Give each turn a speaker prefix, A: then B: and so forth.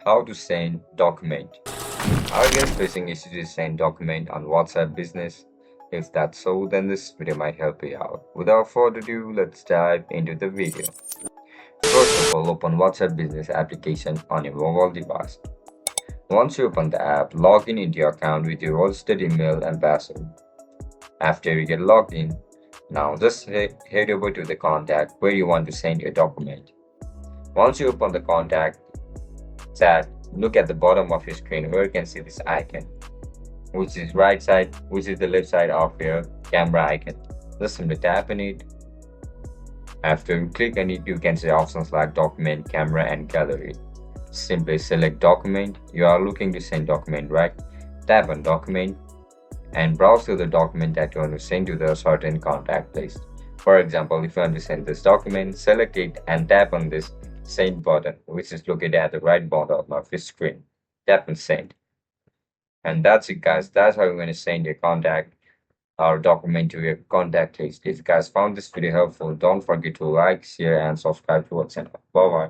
A: How to send document. Are you guys facing issues to send document on WhatsApp Business? If that's so, then this video might help you out. Without further ado, let's dive into the video. First of all, open WhatsApp Business application on your mobile device. Once you open the app, log in into your account with your registered email and password. After you get logged in, now just head over to the contact where you want to send your document. Once you open the contact tab, look at the bottom of your screen where you can see this icon, which is the left side of your camera icon. Just simply tap on it. After you click on it, you can see options like document, camera, and gallery. Simply select document. You are looking to send document, right? Tap on document and browse through the document that you want to send to the certain contact list. For example, if you want to send this document, select it and tap on this send button, which is located at the right bottom of your screen. Tap on send. And that's it, guys. That's how you're going to send your contact or document to your contact list. If you guys found this video helpful, don't forget to like, share, and subscribe to our channel. Bye bye.